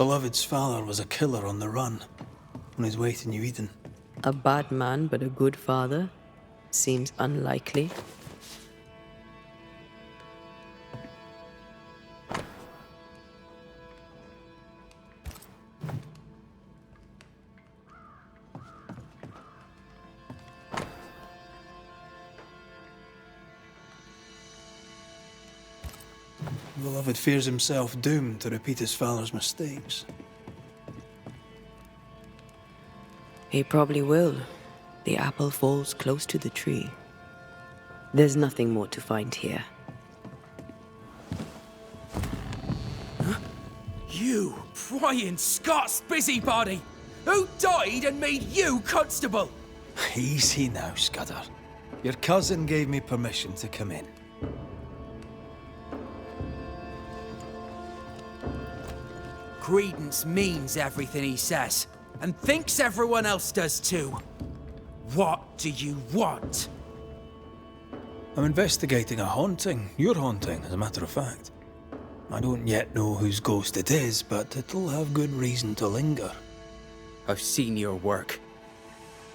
Beloved's father was a killer on the run, on his way to New-Eden. A bad man but a good father? Seems unlikely. Beloved fears himself doomed to repeat his father's mistakes. He probably will. The apple falls close to the tree. There's nothing more to find here. You prying Scots busybody! Who died and made you constable? Easy now, Scudder. Your cousin gave me permission to come in. Credence means everything he says, and thinks everyone else does too. What do you want? I'm investigating a haunting. Your haunting, as a matter of fact. I don't yet know whose ghost it is, but it'll have good reason to linger. I've seen your work.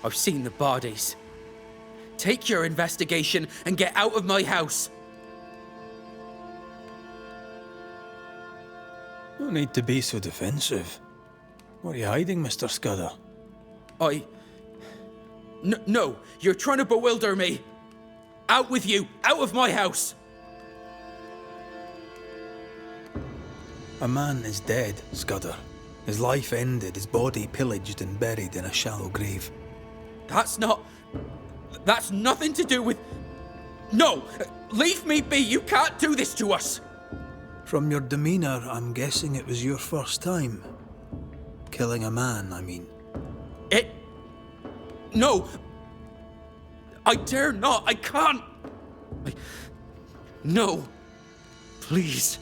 I've seen the bodies. Take your investigation and get out of my house. No need to be so defensive. What are you hiding, Mr. Scudder? No, you're trying to bewilder me. Out with you, out of my house. A man is dead, Scudder. His life ended, his body pillaged and buried in a shallow grave. That's nothing to do with... No! Leave me be! You can't do this to us! From your demeanor, I'm guessing it was your first time. Killing a man, I mean. No! I dare not! I can't! No! Please!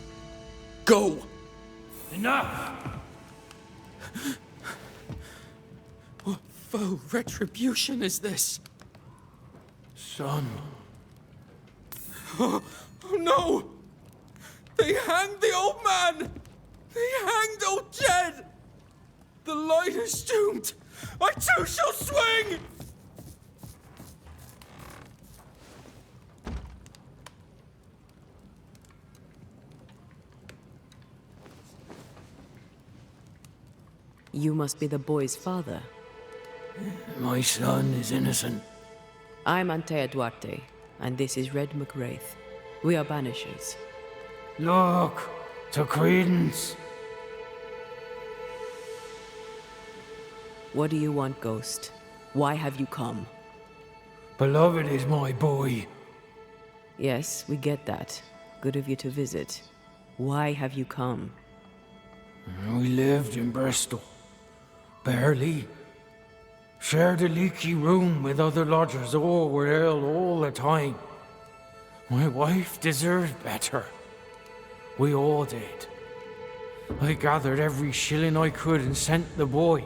Go! Enough! What foul retribution is this? Son. Oh no! They hanged the old man! They hanged old Jed! The line is doomed! I too shall swing! You must be the boy's father. My son is innocent. I'm Antea Duarte, and this is Red McWraith. We are Banishers. Look, to Credence. What do you want, Ghost? Why have you come? Beloved is my boy. Yes, we get that. Good of you to visit. Why have you come? We lived in Bristol. Barely. Shared a leaky room with other lodgers. All were ill all the time. My wife deserved better. We all did. I gathered every shilling I could and sent the boy,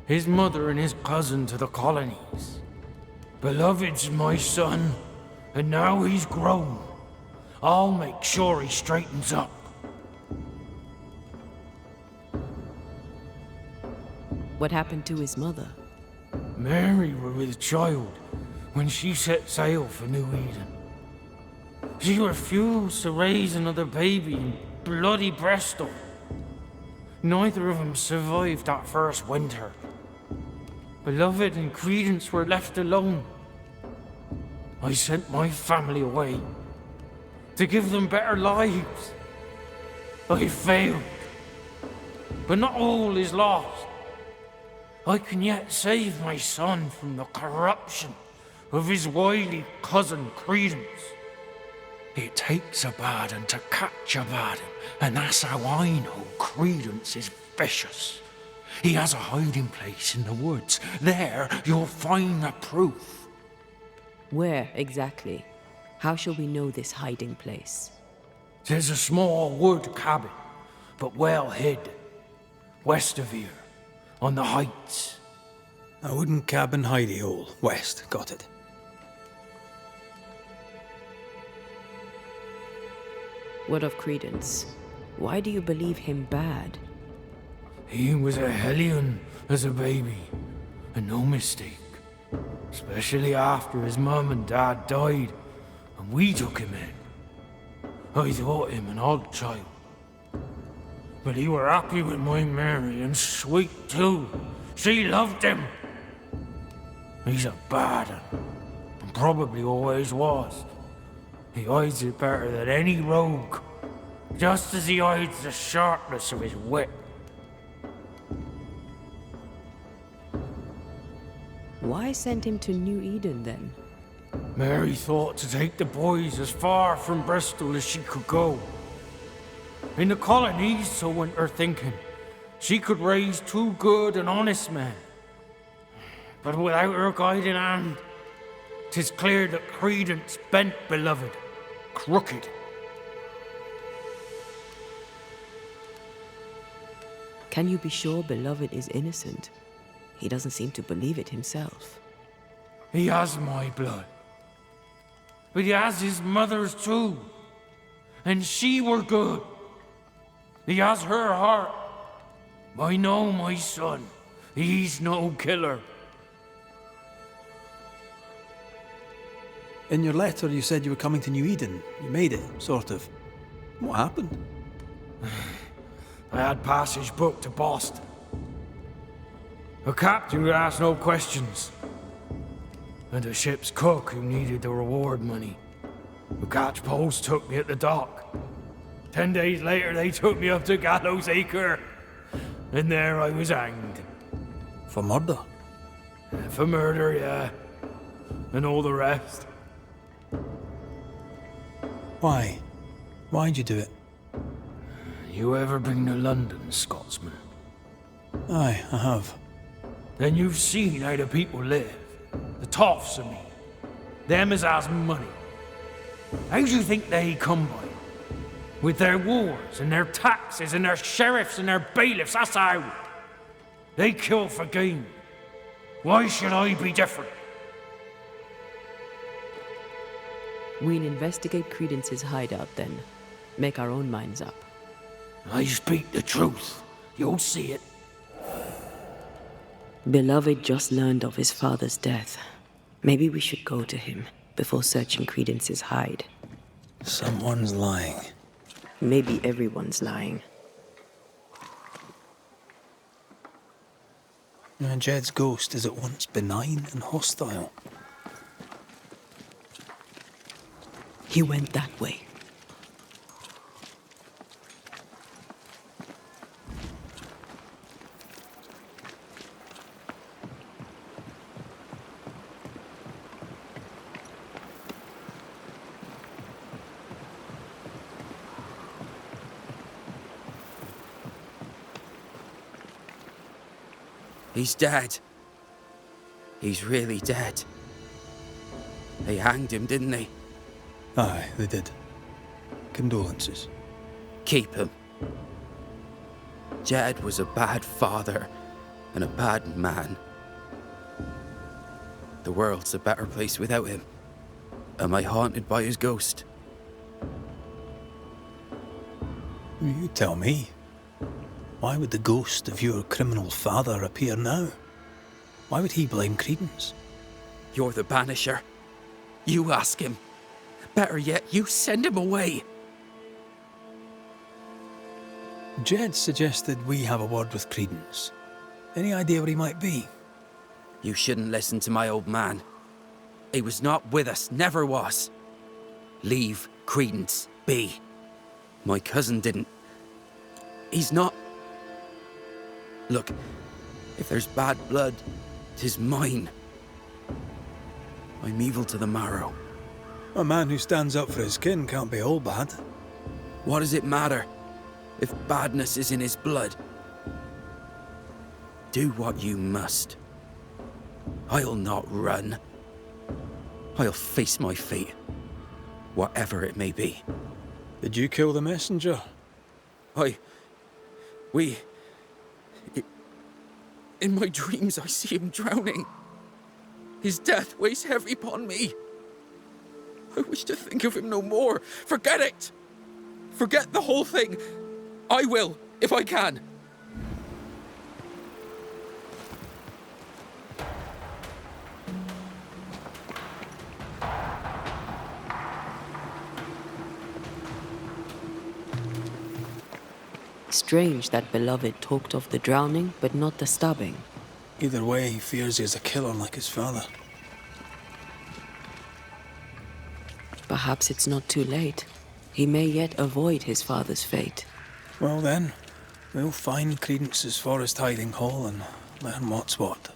his mother and his cousin to the colonies. Beloved's my son, and now he's grown. I'll make sure he straightens up. What happened to his mother? Mary were with child when she set sail for New-Eden. She refused to raise another baby in bloody Bristol. Neither of them survived that first winter. Beloved and Credence were left alone. I sent my family away to give them better lives. I failed. But not all is lost. I can yet save my son from the corruption of his wily cousin Credence. It takes a bad un to catch a bad un, and that's how I know Credence is vicious. He has a hiding place in the woods. There you'll find the proof. Where exactly? How shall we know this hiding place? There's a small wood cabin, but well hid, west of here, on the heights. A wooden cabin hidey hole, west, got it. What of Credence? Why do you believe him bad? He was a hellion as a baby, and no mistake. Especially after his mum and dad died, and we took him in. I thought him an odd child. But he were happy with my Mary, and sweet too. She loved him. He's a bad un, and probably always was. He hides it better than any rogue, just as he hides the sharpness of his wit. Why send him to New Eden, then? Mary thought to take the boys as far from Bristol as she could go. In the colonies, so went her thinking, she could raise two good and honest men. But without her guiding hand, 'tis clear that credence bent beloved, crooked. Can you be sure beloved is innocent? He doesn't seem to believe it himself. He has my blood. But he has his mother's too. And she were good. He has her heart. I know my son. He's no killer. In your letter, you said you were coming to New Eden. You made it, sort of. What happened? I had passage booked to Boston. A captain who asked no questions. And a ship's cook who needed the reward money. The catch post took me at the dock. 10 days later, they took me up to Gallows Acre. And there I was hanged. For murder? For murder, yeah. And all the rest. Why? Why'd you do it? You ever been to London, Scotsman? Aye, I have. Then you've seen how the people live. The toffs, I mean. Them as has money. How do you think they come by? With their wars and their taxes and their sheriffs and their bailiffs, that's how. They kill for gain. Why should I be different? We'll investigate Credence's hideout then. Make our own minds up. I speak the truth. You'll see it. Beloved just learned of his father's death. Maybe we should go to him before searching Credence's hide. Someone's lying. Maybe everyone's lying. Jed's ghost is at once benign and hostile. He went that way. He's dead. He's really dead. They hanged him, didn't they? Aye, they did. Condolences. Keep him. Jed was a bad father and a bad man. The world's a better place without him. Am I haunted by his ghost? You tell me. Why would the ghost of your criminal father appear now? Why would he blame Credence? You're the Banisher. You ask him. Better yet, you send him away. Jed suggested we have a word with Credence. Any idea where he might be? You shouldn't listen to my old man. He was not with us, never was. Leave Credence be. My cousin didn't. He's not... Look, if there's bad blood, 'tis mine. I'm evil to the marrow. A man who stands up for his kin can't be all bad. What does it matter if badness is in his blood? Do what you must. I'll not run. I'll face my fate, whatever it may be. Did you kill the messenger? In my dreams I see him drowning. His death weighs heavy upon me. I wish to think of him no more. Forget it! Forget the whole thing. I will, if I can. Strange that beloved talked of the drowning, but not the stabbing. Either way, he fears he is a killer like his father. Perhaps it's not too late. He may yet avoid his father's fate. Well then, we'll find Credence's forest hiding hole and learn what's what.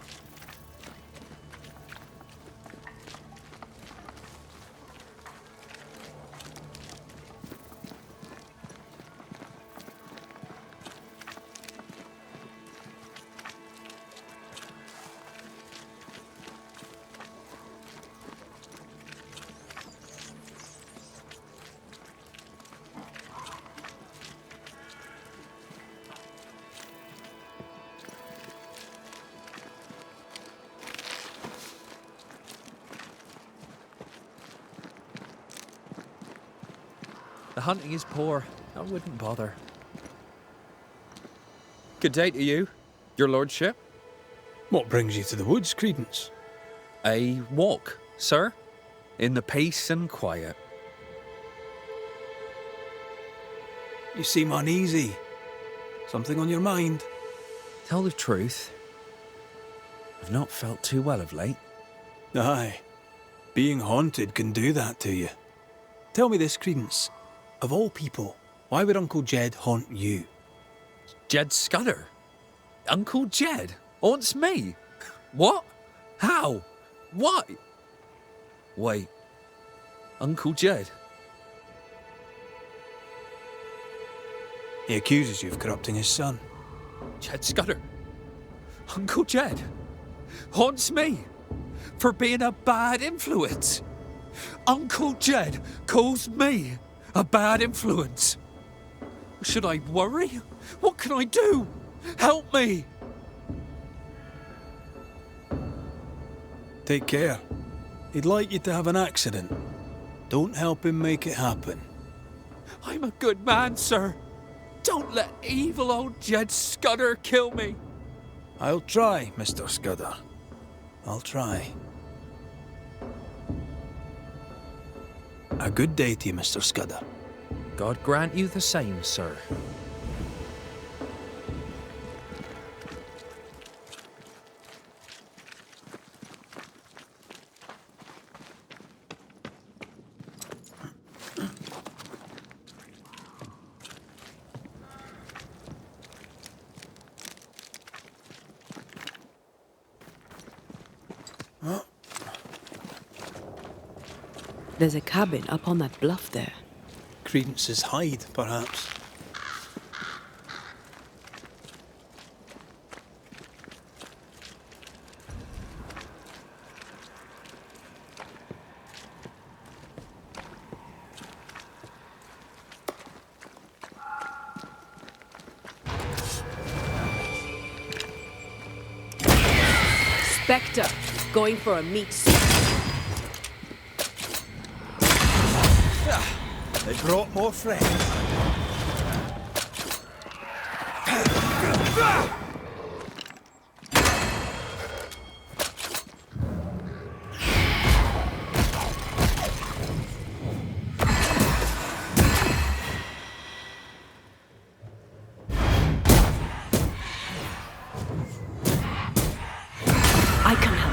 The hunting is poor. I wouldn't bother. Good day to you, your lordship. What brings you to the woods, Credence? A walk, sir, in the peace and quiet. You seem uneasy. Something on your mind? Tell the truth, I've not felt too well of late. Aye. Being haunted can do that to you. Tell me this, Credence. Of all people, why would Uncle Jed haunt you? Jed Scudder? Uncle Jed haunts me? What? How? Why? Wait, Uncle Jed? He accuses you of corrupting his son. Jed Scudder? Uncle Jed haunts me for being a bad influence. Uncle Jed calls me a bad influence. Should I worry? What can I do? Help me! Take care. He'd like you to have an accident. Don't help him make it happen. I'm a good man, sir. Don't let evil old Jed Scudder kill me. I'll try, Mr. Scudder. I'll try. A good day to you, Mr. Scudder. God grant you the same, sir. There's a cabin up on that bluff there. Credence's hide, perhaps. Spectre, going for a meat suit. They brought more friends. I can help.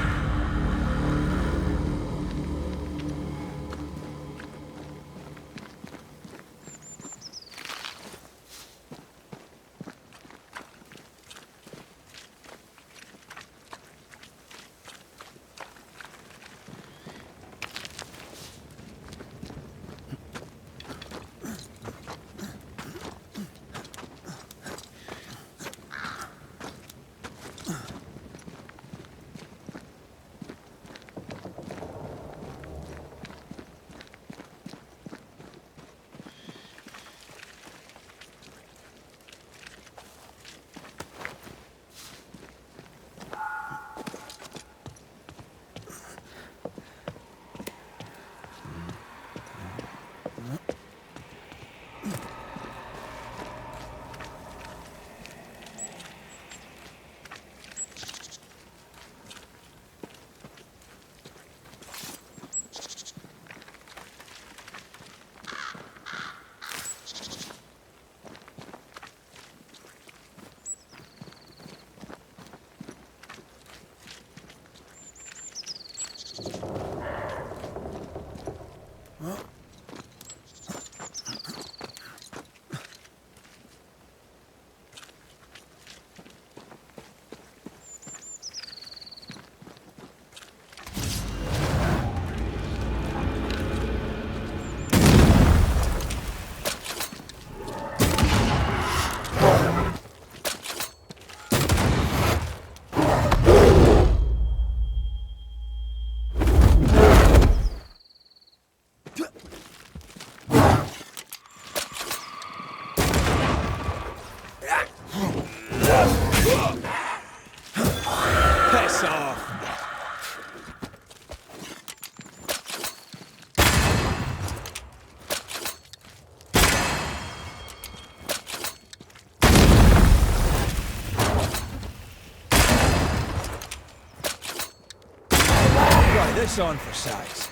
this on for size.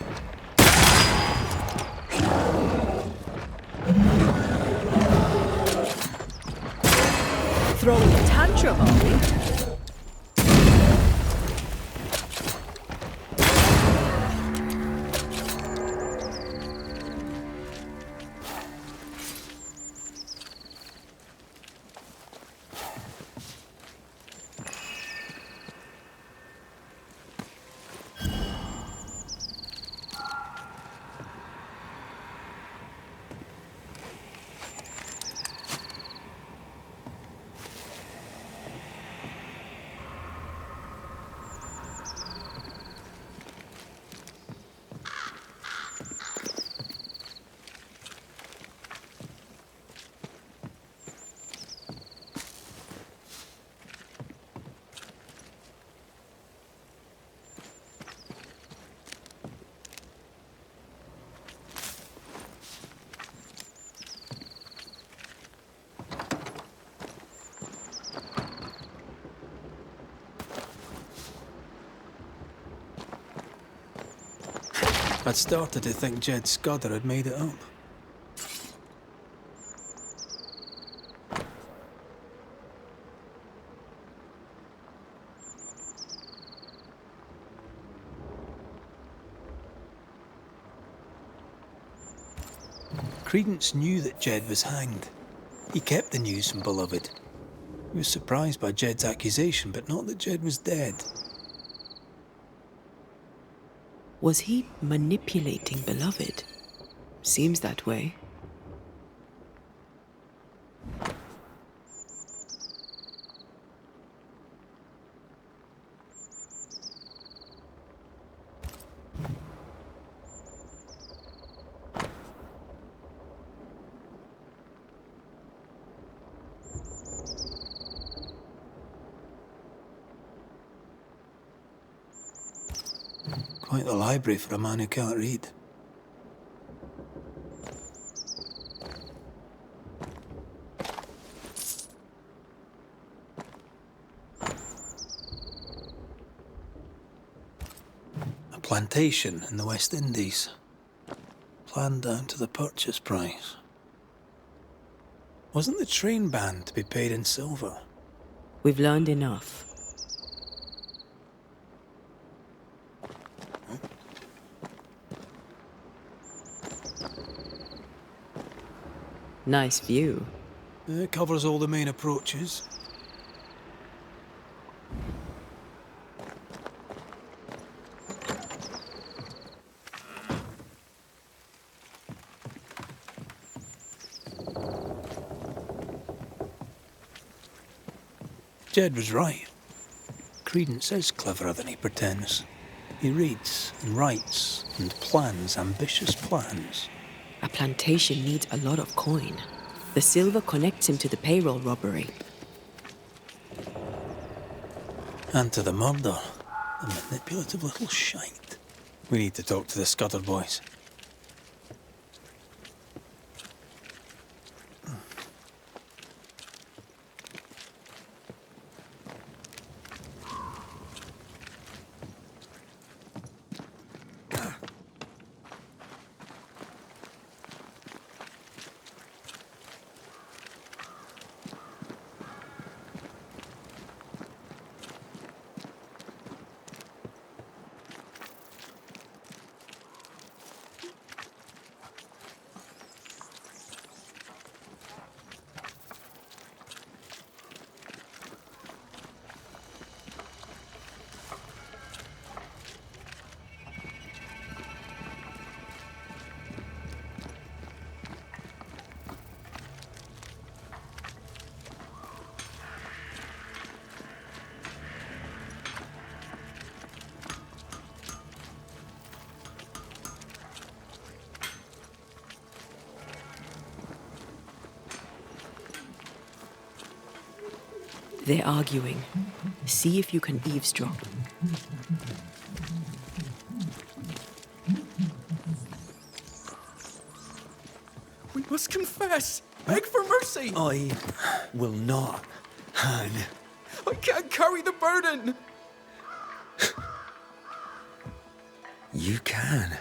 Throwing a tantrum, are we? I'd started to think Jed Scudder had made it up. Credence knew that Jed was hanged. He kept the news from Beloved. He was surprised by Jed's accusation, but not that Jed was dead. Was he manipulating Beloved? Seems that way. Quite the library for a man who can't read. A plantation in the West Indies. Planned down to the purchase price. Wasn't the train band to be paid in silver? We've learned enough. Nice view. It covers all the main approaches. Jed was right. Credence is cleverer than he pretends. He reads and writes and plans ambitious plans. A plantation needs a lot of coin. The silver connects him to the payroll robbery. And to the murder. The manipulative little shite. We need to talk to the Scudder boys. They're arguing. See if you can eavesdrop. We must confess. Beg for mercy. I will not hang. I can't carry the burden. You can.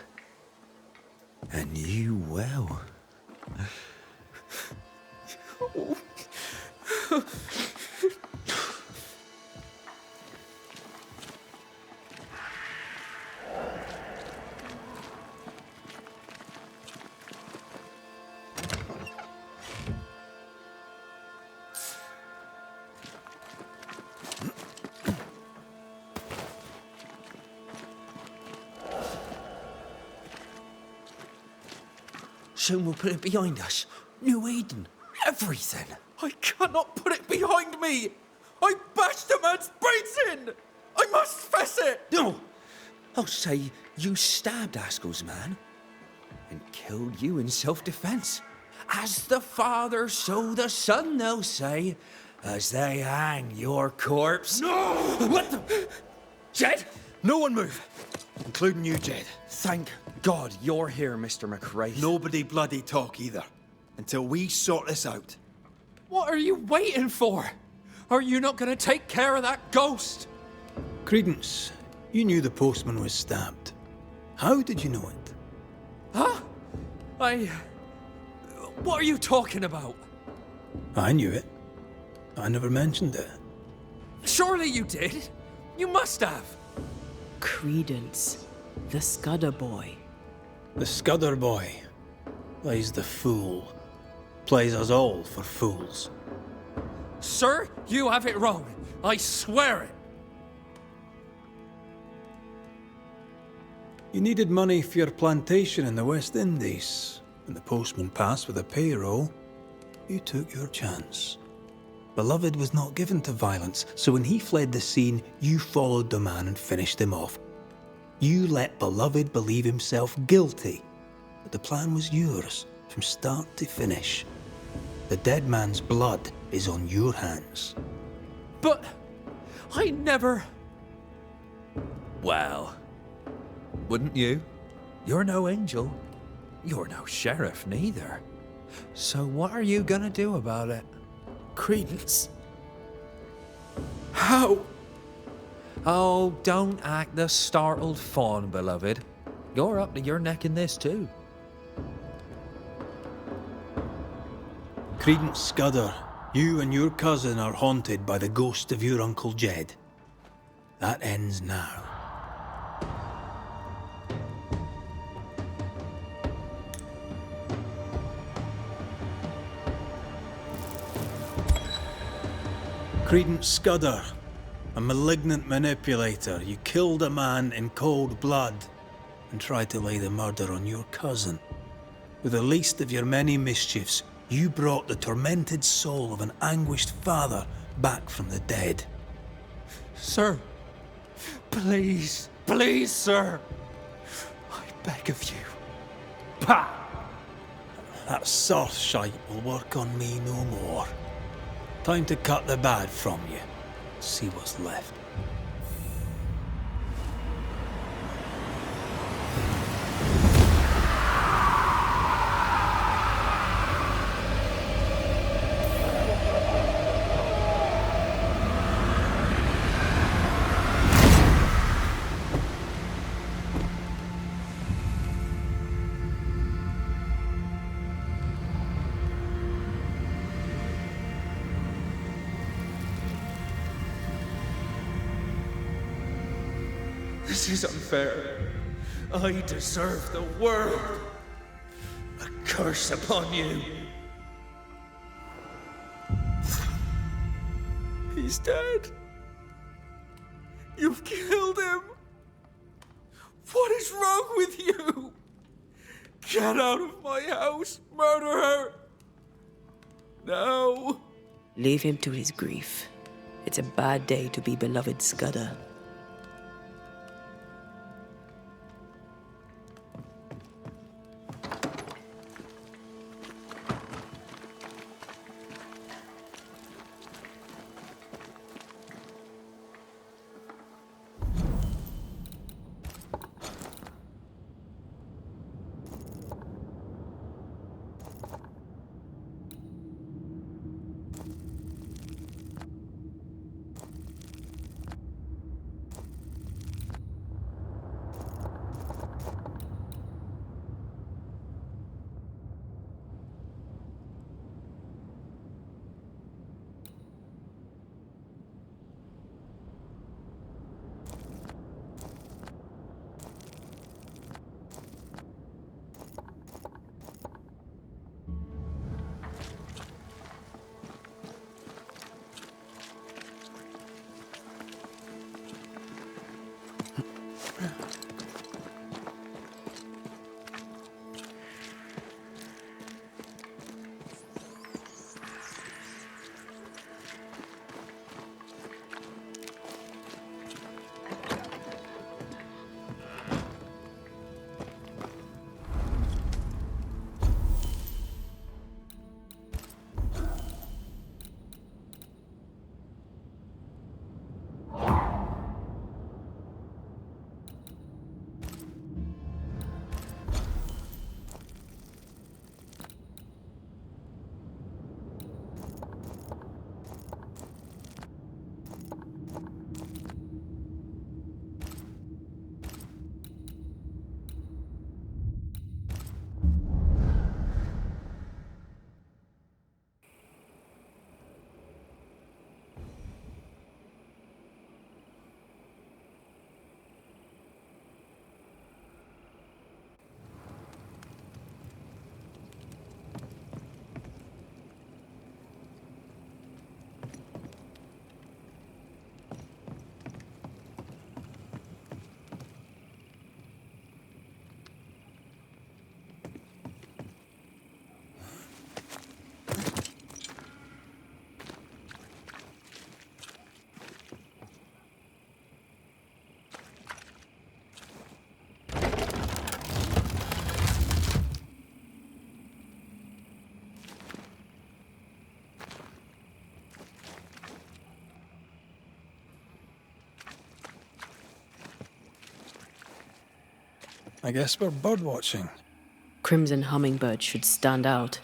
And you will. Soon we'll put it behind us. New Eden. Everything. I cannot put it behind me! I bashed a man's brains in! I must fess it! No! I'll say you stabbed Askell's man and killed you in self-defense. As the father, so the son, they'll say, as they hang your corpse. No! What the? Jed? No one move, including you, Jed. Thank God you're here, Mr. McRae. Nobody bloody talk either, until we sort this out. What are you waiting for? Are you not going to take care of that ghost? Credence, you knew the postman was stabbed. How did you know it? Huh? What are you talking about? I knew it. I never mentioned it. Surely you did. You must have. Credence, the Scudder boy. The Scudder boy plays the fool. Plays us all for fools. Sir, you have it wrong. I swear it. You needed money for your plantation in the West Indies. When the postman passed with a payroll, you took your chance. Beloved was not given to violence, so when he fled the scene, you followed the man and finished him off. You let Beloved believe himself guilty, but the plan was yours from start to finish. The dead man's blood is on your hands. But I never... Well, wouldn't you? You're no angel. You're no sheriff neither. So what are you gonna do about it? Credence. How? Oh, don't act the startled fawn, beloved. You're up to your neck in this too. Credence Scudder, you and your cousin are haunted by the ghost of your Uncle Jed. That ends now. Credence Scudder, a malignant manipulator, you killed a man in cold blood and tried to lay the murder on your cousin. With the least of your many mischiefs, you brought the tormented soul of an anguished father back from the dead. Sir, please, please, sir. I beg of you. Pah! That soft shite will work on me no more. Time to cut the bad from you. See what's left. This is unfair. I deserve the world. A curse upon you. He's dead. You've killed him. What is wrong with you? Get out of my house, murderer. No. Leave him to his grief. It's a bad day to be beloved Scudder. I guess we're bird watching. Crimson hummingbird should stand out.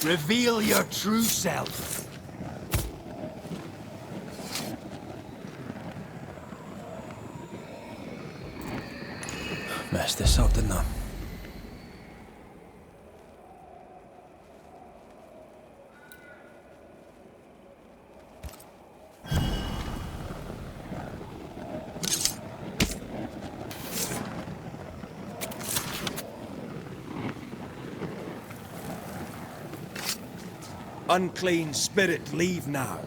Reveal your true self. Messed this up, didn't I? Unclean spirit, leave now.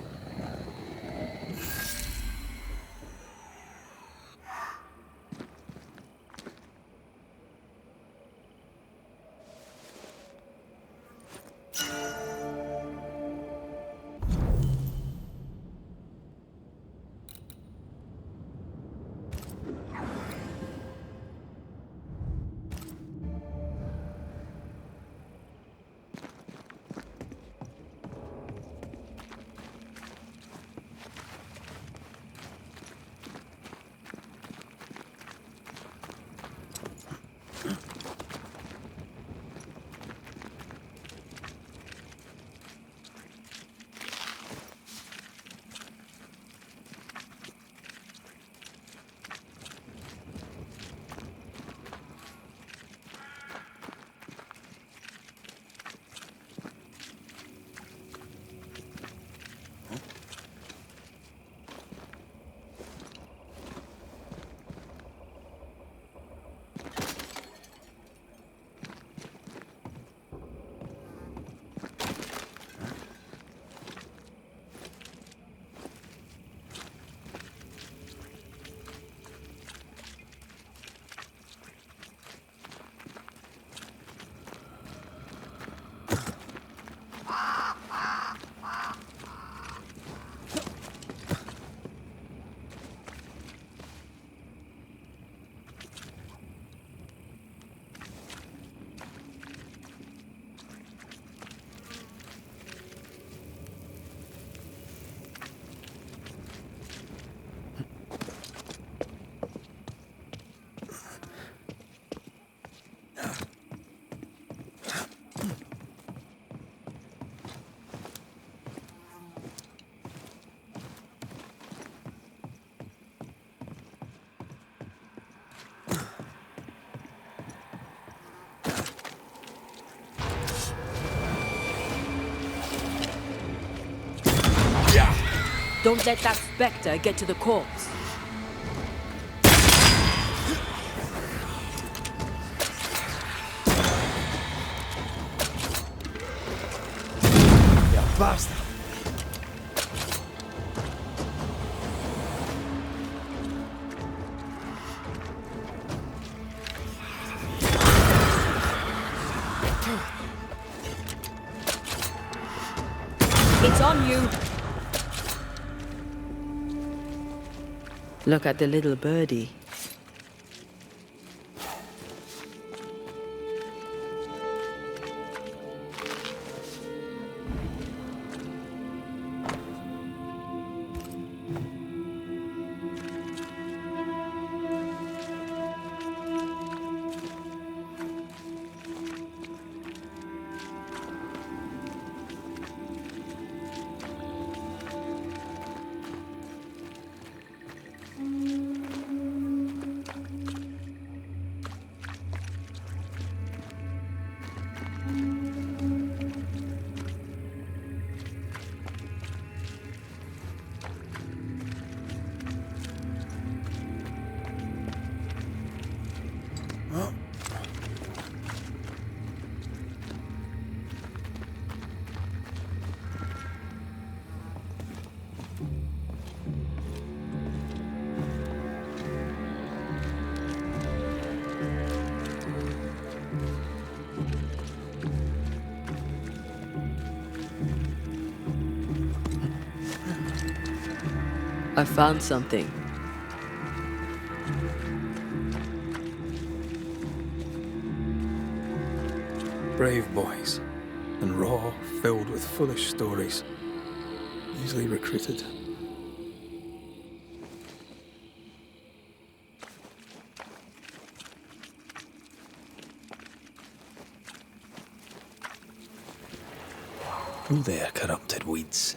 Don't let that spectre get to the corpse. You bastard. It's on you. Look at the little birdie. I found something. Brave boys, and raw, filled with foolish stories. Easily recruited. Oh, there, corrupted weeds.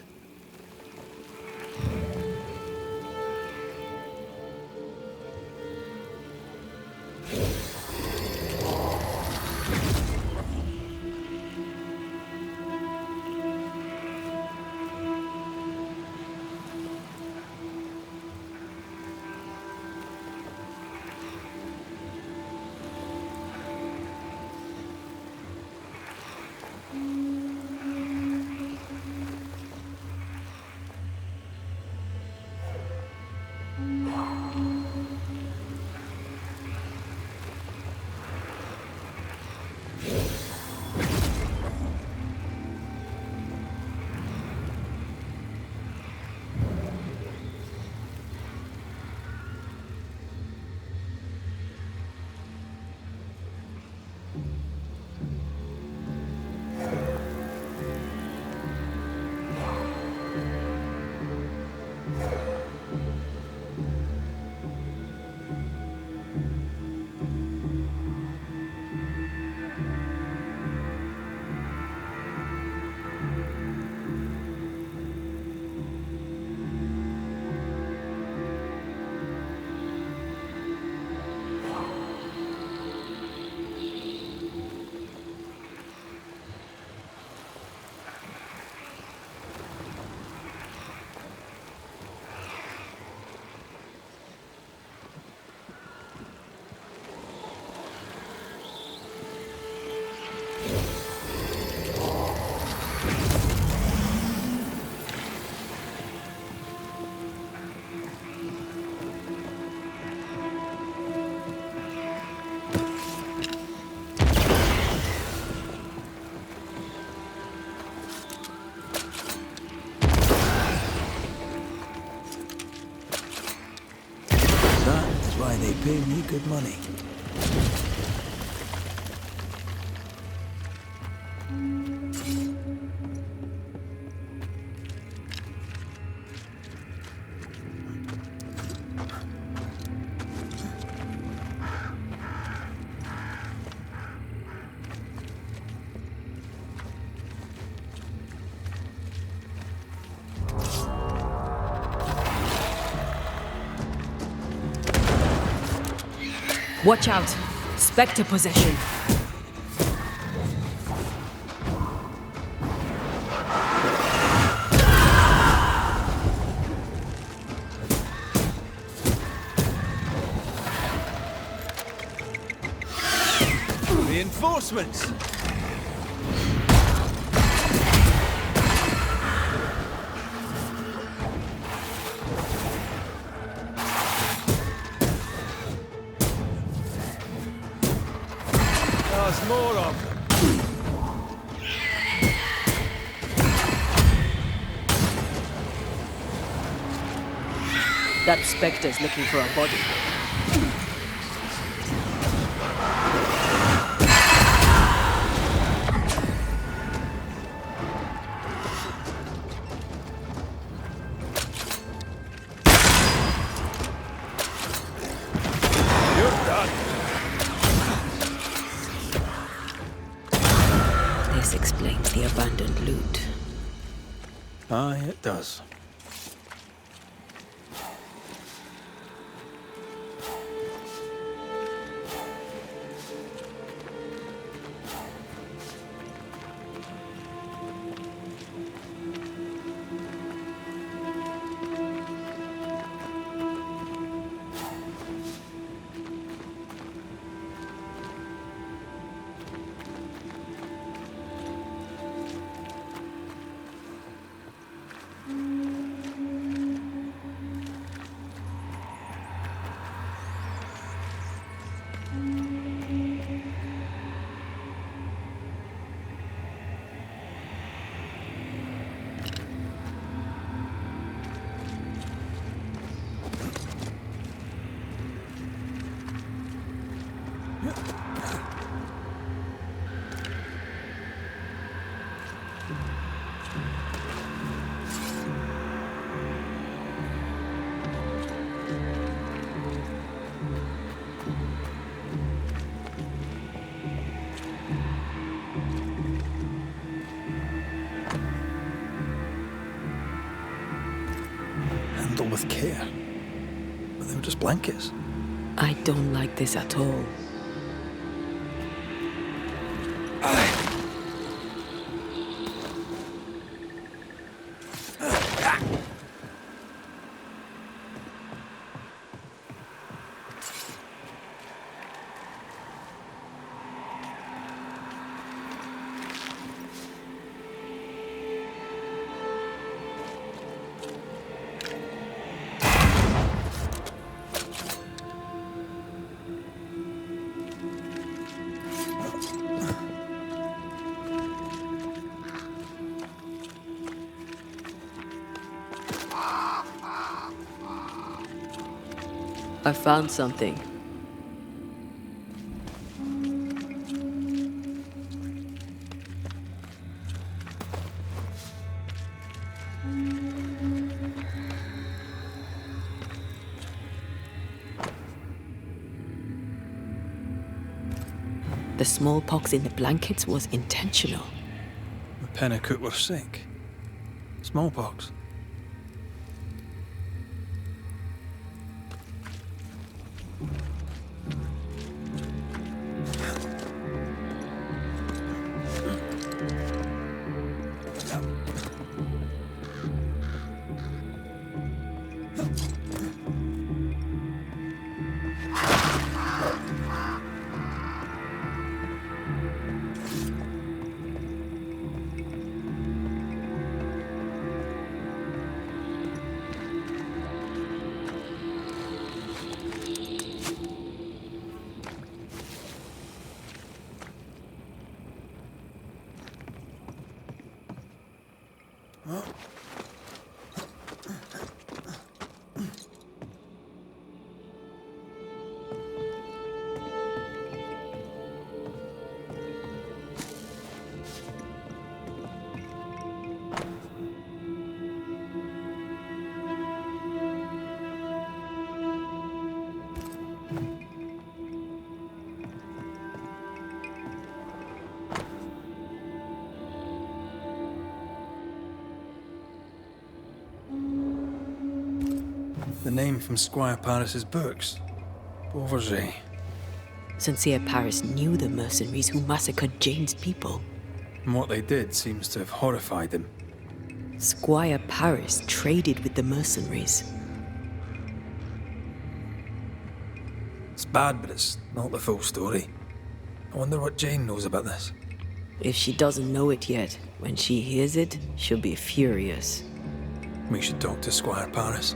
They pay me good money. Watch out! Spectre possession. Reinforcements! There's more of them. That Spectre's looking for a body. You're done. This explains the abandoned loot. Aye, it does. Handled with care. But they were just blankets. I don't like this at all. I found something. The smallpox in the blankets was intentional. The Pennicook were sick. Smallpox. The name from Squire Paris's books. Beauverger. Sincere Paris knew the mercenaries who massacred Jane's people. And what they did seems to have horrified him. Squire Paris traded with the mercenaries. It's bad, but it's not the full story. I wonder what Jane knows about this. If she doesn't know it yet, when she hears it, she'll be furious. We should talk to Squire Paris.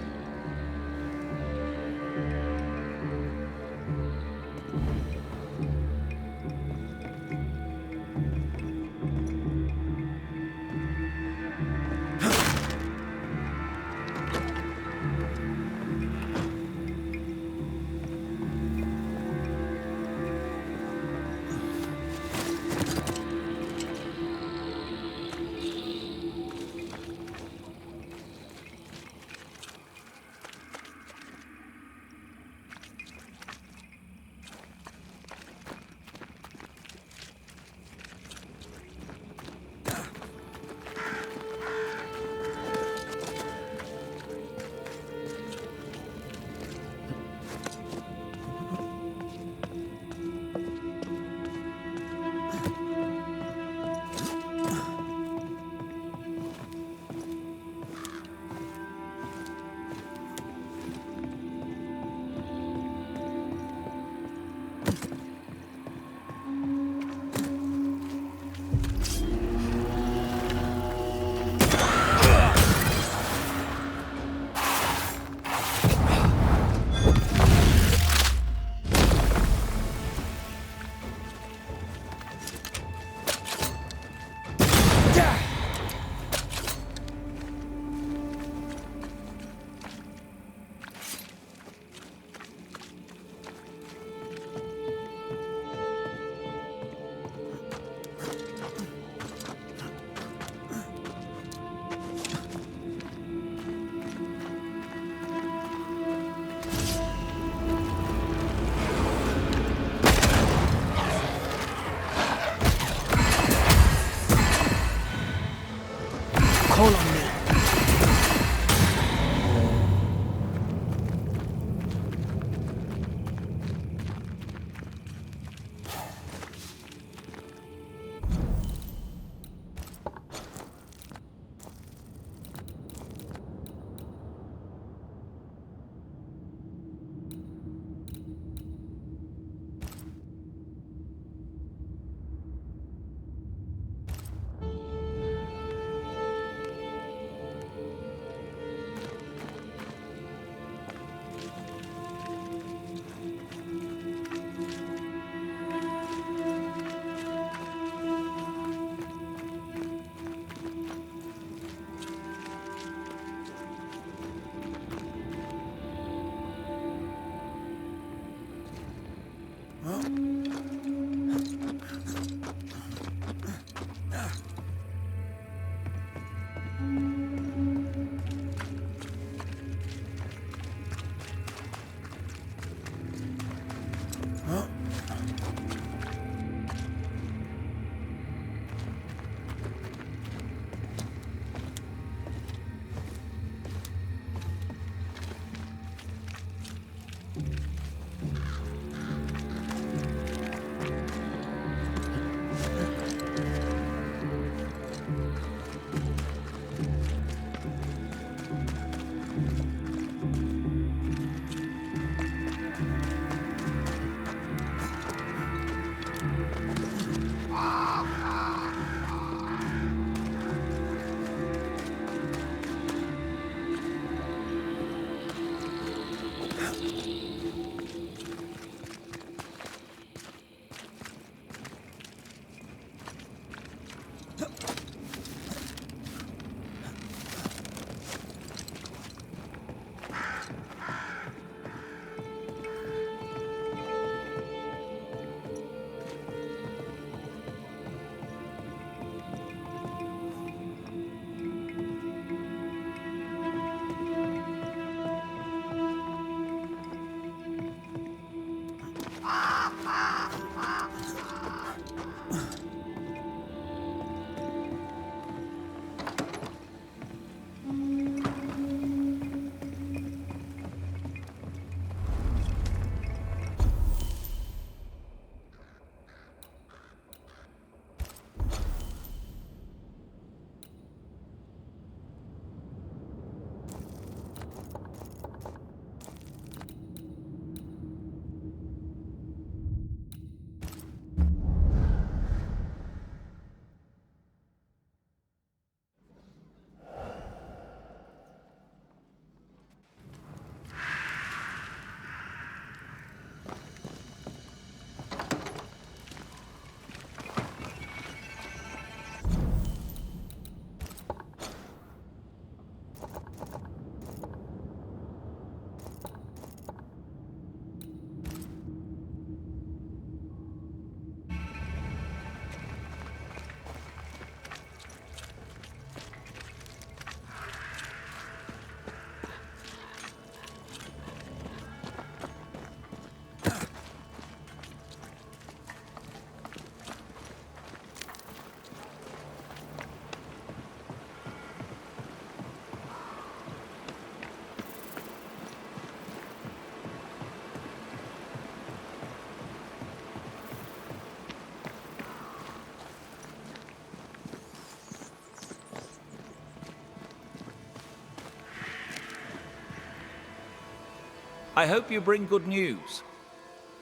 I hope you bring good news.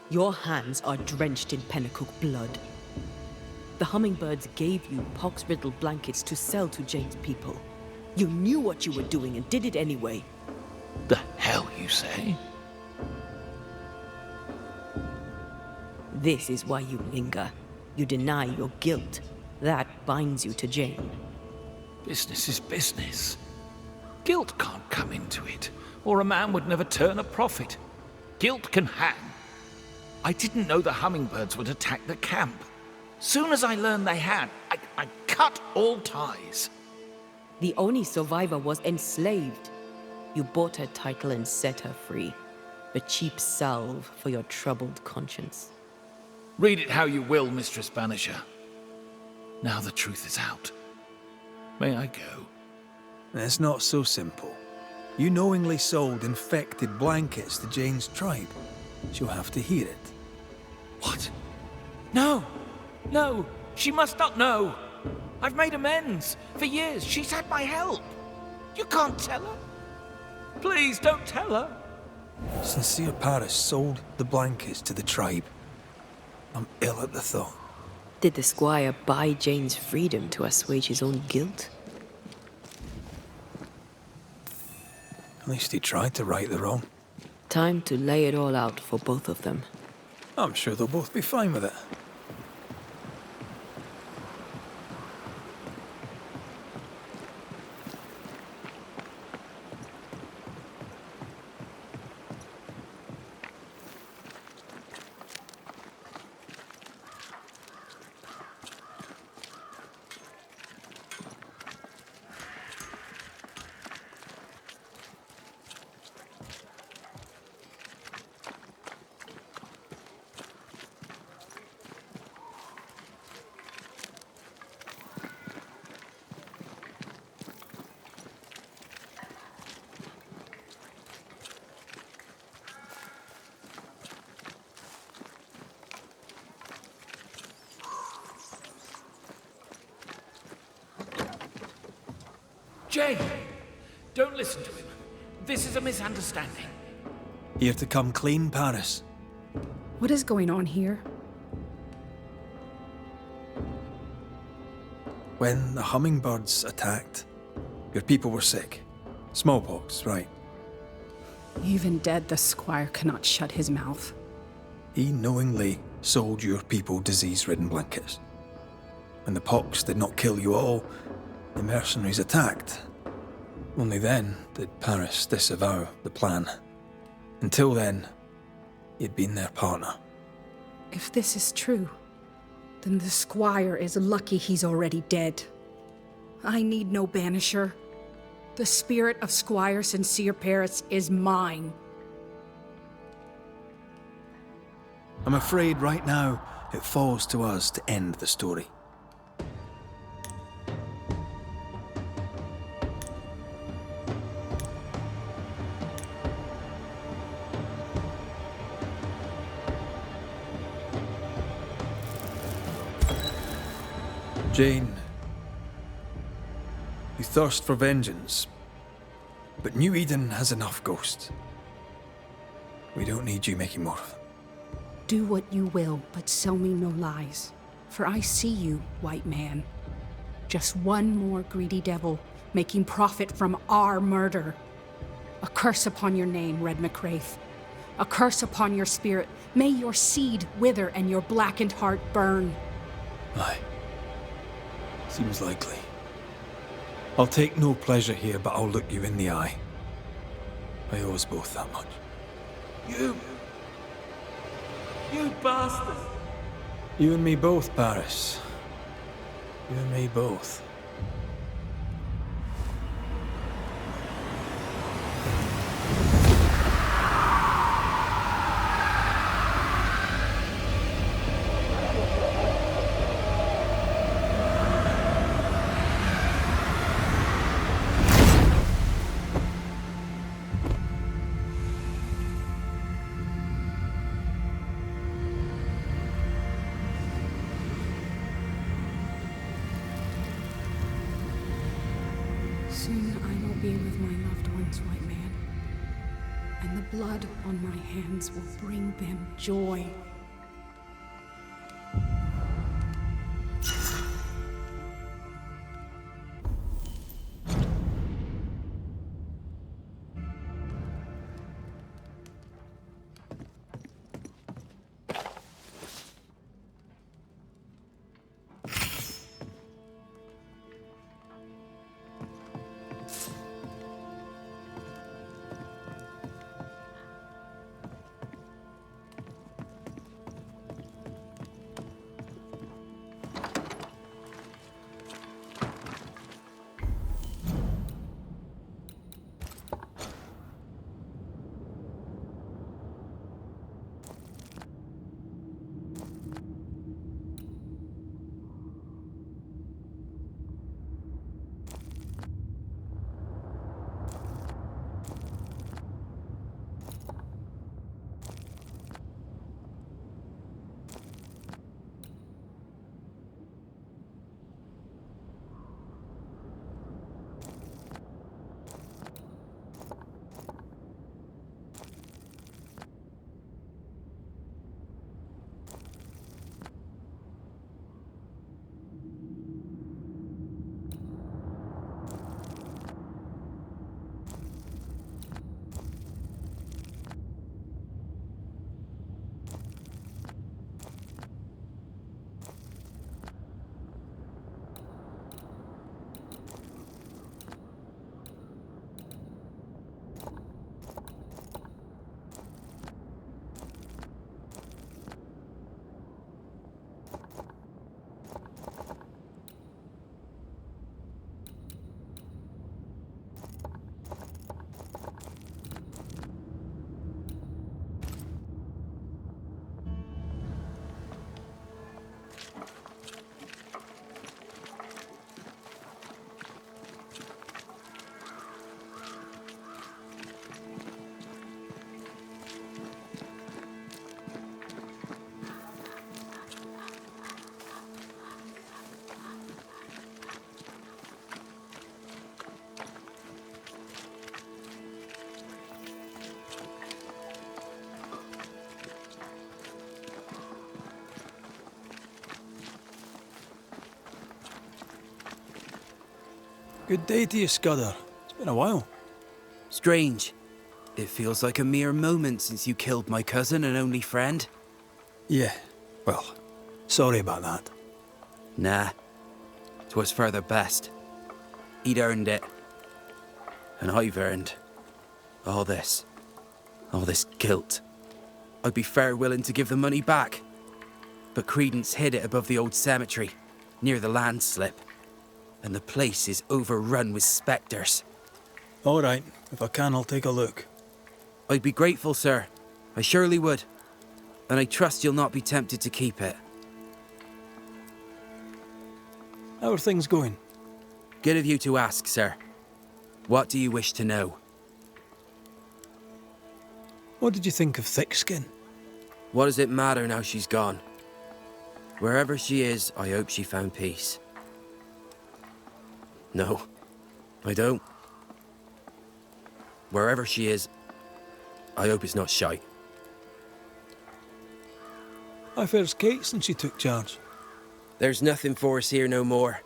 Your hands are drenched in Pennacook blood. The hummingbirds gave you pox-riddled blankets to sell to Jane's people. You knew what you were doing and did it anyway. The hell you say? This is why you linger. You deny your guilt. That binds you to Jane. Business is business. Guilt can't come into it, or a man would never turn a profit. Guilt can hang. I didn't know the hummingbirds would attack the camp. Soon as I learned they had, I cut all ties. The only survivor was enslaved. You bought her title and set her free. A cheap salve for your troubled conscience. Read it how you will, Mistress Banisher. Now the truth is out. May I go? It's not so simple. You knowingly sold infected blankets to Jane's tribe. She'll have to hear it. What? No! No! She must not know! I've made amends. For years, she's had my help. You can't tell her. Please, don't tell her. Sincere Paris sold the blankets to the tribe. I'm ill at the thought. Did the Squire buy Jane's freedom to assuage his own guilt? At least he tried to right the wrong. Time to lay it all out for both of them. I'm sure they'll both be fine with it. Jay, don't listen to him. This is a misunderstanding. Here to come clean, Paris. What is going on here? When the hummingbirds attacked, your people were sick. Smallpox, right? Even dead, the Squire cannot shut his mouth. He knowingly sold your people disease-ridden blankets. When the pox did not kill you all, the mercenaries attacked. Only then did Paris disavow the plan. Until then, he'd been their partner. If this is true, then the Squire is lucky he's already dead. I need no banisher. The spirit of Squire Sincere Paris is mine. I'm afraid right now it falls to us to end the story. Jane, you thirst for vengeance, but New Eden has enough ghosts. We don't need you making more of them. Do what you will, but sell me no lies. For I see you, white man. Just one more greedy devil, making profit from our murder. A curse upon your name, Red McCraith. A curse upon your spirit. May your seed wither and your blackened heart burn. Aye. Seems likely. I'll take no pleasure here, but I'll look you in the eye. I owe us both that much. You bastard! You and me both, Paris. You and me both. Soon I will be with my loved ones, white man. And the blood on my hands will bring them joy. Good day to you, Scudder. It's been a while. Strange. It feels like a mere moment since you killed my cousin and only friend. Yeah, well, sorry about that. Nah. 'Twas for the best. He'd earned it. And I've earned all this. All this guilt. I'd be fair willing to give the money back. But Credence hid it above the old cemetery, near the landslip. And the place is overrun with spectres. All right, if I can, I'll take a look. I'd be grateful, sir. I surely would. And I trust you'll not be tempted to keep it. How are things going? Good of you to ask, sir. What do you wish to know? What did you think of Thickskin? What does it matter now she's gone? Wherever she is, I hope she found peace. No, I don't. Wherever she is, I hope it's not shite. How fares Kate since she took charge? There's nothing for us here no more.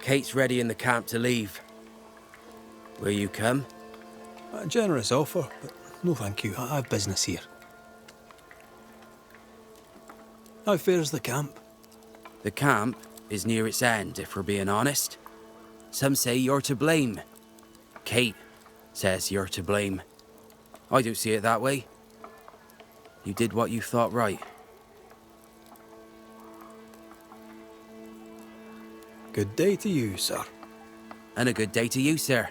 Kate's ready in the camp to leave. Will you come? A generous offer, but no thank you. I have business here. How fares the camp? The camp is near its end, if we're being honest. Some say you're to blame. Kate says you're to blame. I don't see it that way. You did what you thought right. Good day to you, sir. And a good day to you, sir.